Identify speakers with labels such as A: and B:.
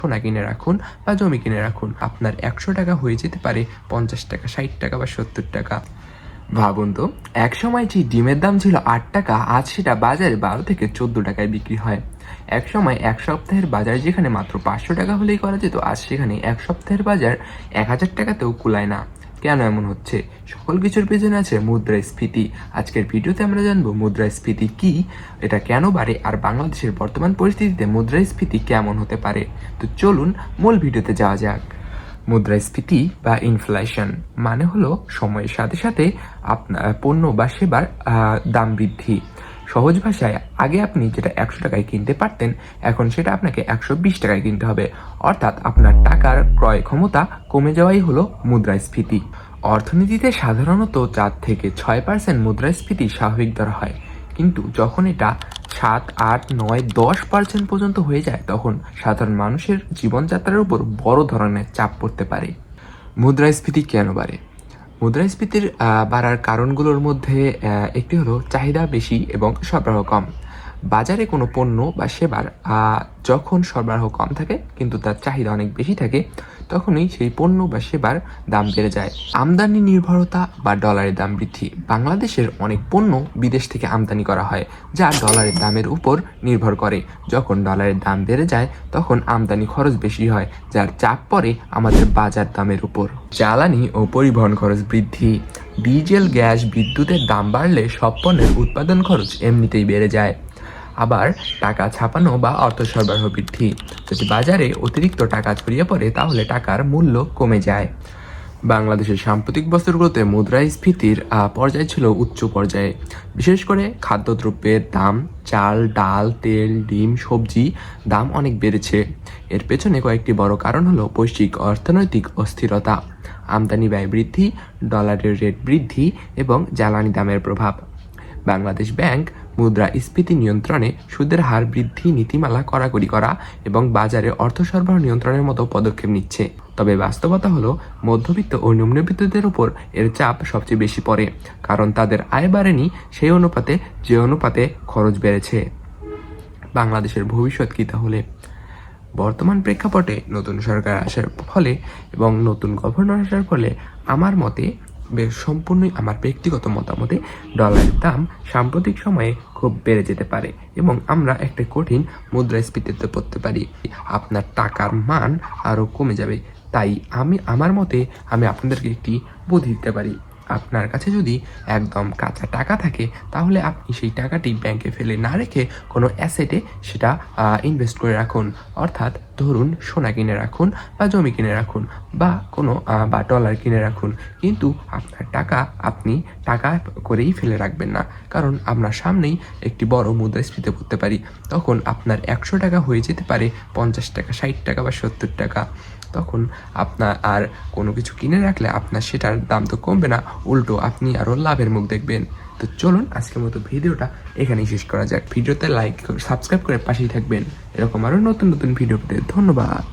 A: সোনা কিনে রাখুন বা জমি কিনে রাখুন, আপনার 100 টাকা হয়ে যেতে পারে 50 টাকা, 60 টাকা বা 70 টাকা। ভাবুন তো, এক সময় যে ডিমের দাম ছিল 8 টাকা, আজ সেটা বাজারে 12 থেকে 14 টাকায় বিক্রি হয়। এক সময় এক সপ্তাহের বাজার যেখানে মাত্র 500 টাকা হলেই করা যেত, আজ সেখানে এক সপ্তাহের বাজার 1000 টাকাতেও কুলায় না। কেন এমন হচ্ছে? সকল কিছুর পেছনে আছে মুদ্রাস্ফীতি। আজকের ভিডিওতে আমরা জানবো মুদ্রাস্ফীতি কি, এটা কেন বাড়ে, আর বাংলাদেশের বর্তমান পরিস্থিতিতে মুদ্রাস্ফীতি কেমন হতে পারে। তো চলুন মূল ভিডিওতে যাওয়া যাক। মুদ্রাস্ফীতি বা ইনফ্লেশন মানে হলো সময়ের সাথে সাথে আপনার পণ্য বা সেবার দাম বৃদ্ধি। সহজ ভাষায়, আগে আপনি যেটা 100 টাকায় কিনতে পারতেন, এখন সেটা আপনাকে 120 টাকায় কিনতে হবে। অর্থাৎ আপনার টাকার ক্রয় ক্ষমতা কমে যাওয়াই হলো মুদ্রাস্ফীতি। অর্থনীতিতে সাধারণত 4 থেকে 6% মুদ্রাস্ফীতি স্বাভাবিক ধরা হয়, কিন্তু যখন এটা 7, 8, 9, 10% পর্যন্ত হয়ে যায়, তখন সাধারণ মানুষের জীবনযাত্রার উপর বড় ধরনের চাপ পড়তে পারে। মুদ্রাস্ফীতি কেন বাড়ে? মুদ্রাস্ফীতির বাড়ার কারণগুলোর মধ্যে একটি হলো চাহিদা বেশি এবং সরবরাহ কম। বাজারে কোনো পণ্য বা সেবার যখন সরবরাহ কম থাকে কিন্তু তার চাহিদা অনেক বেশি থাকে, তখনই সেই পণ্য বা সেবার দাম বেড়ে যায়। আমদানি নির্ভরতা বা ডলারের দাম বৃদ্ধি। বাংলাদেশের অনেক পণ্য বিদেশ থেকে আমদানি করা হয়, যা ডলারের দামের উপর নির্ভর করে। যখন ডলারের দাম বেড়ে যায়, তখন আমদানি খরচ বেশি হয়, যার চাপ পড়ে আমাদের বাজার দামের উপর। জ্বালানি ও পরিবহন খরচ বৃদ্ধি। ডিজেল, গ্যাস, বিদ্যুতের দাম বাড়লে সব পণ্যের উৎপাদন খরচ এমনিতেই বেড়ে যায়। আবার টাকা ছাপানো বা অর্থ সরবরাহ বৃদ্ধি। যদি বাজারে অতিরিক্ত টাকা ছড়িয়ে পড়ে, তাহলে টাকার মূল্য কমে যায়। বাংলাদেশের সাম্প্রতিক বছরগুলোতে মুদ্রাস্ফীতির পর্যায় ছিল উচ্চ পর্যায়ে। বিশেষ করে খাদ্যদ্রব্যের দাম, চাল, ডাল, তেল, ডিম, সবজি দাম অনেক বেড়েছে। এর পেছনে কয়েকটি বড় কারণ হলো বৈশ্বিক অর্থনৈতিক অস্থিরতা, আমদানি ব্যয় বৃদ্ধি, ডলারের রেট বৃদ্ধি এবং জ্বালানি দামের প্রভাব। বাংলাদেশ ব্যাংক মুদ্রাস্ফীতি নিয়ন্ত্রণে সুদের হার বৃদ্ধি, নীতিমালা কড়াকড়ি করা এবং বাজারে অর্থ সরবরাহ নিয়ন্ত্রণের মতো পদক্ষেপ নিচ্ছে। তবে বাস্তবতা হলো, মধ্যবিত্ত ও নিম্নবিত্তদের উপর এর চাপ সবচেয়ে বেশি পড়ে, কারণ তাদের আয় বাড়েনি সেই অনুপাতে যে অনুপাতে খরচ বেড়েছে। বাংলাদেশের ভবিষ্যৎ কী তাহলে? বর্তমান প্রেক্ষাপটে নতুন সরকার আসার ফলে এবং নতুন গভর্নর আসার ফলে আমার মতে, সম্পূর্ণই আমার ব্যক্তিগত মতামতে, ডলারের দাম সাম্প্রতিক সময়ে খুব বেড়ে যেতে পারে এবং আমরা একটা কঠিন মুদ্রাস্ফীতিতে পড়তে পারি। আপনার টাকার মান আরও কমে যাবে। তাই আমার মতে আমি আপনাদেরকে একটি বুদ্ধি দিতে পারি। আপনার কাছে যদি একদম কাঁচা টাকা থাকে, তাহলে আপনি সেই টাকাটি ব্যাংকে ফেলে না রেখে কোনো অ্যাসেটে সেটা ইনভেস্ট করে রাখুন। অর্থাৎ ধরুন সোনা কিনে রাখুন বা জমি কিনে রাখুন বা কোনো বা ডলার কিনে রাখুন, কিন্তু আপনার টাকা আপনি টাকা করেই ফেলে রাখবেন না, কারণ আপনার সামনেই একটি বড় মুদ্রাস্ফীতি পড়তে পারি। তখন আপনার 100 টাকা হয়ে যেতে পারে 50 টাকা, 60 টাকা বা 70 টাকা। তখন আপনার আর কোনো কিছু কিনে রাখলে আপনার সেটার দাম তো কমবে না, উল্টো আপনি আরও লাভের মুখ দেখবেন। তো চলুন আজকের মতো ভিডিওটা এখানেই শেষ করা যাক। ভিডিওতে লাইক, সাবস্ক্রাইব করে পাশেই থাকবেন এরকম আরও নতুন নতুন ভিডিও পেতে। ধন্যবাদ।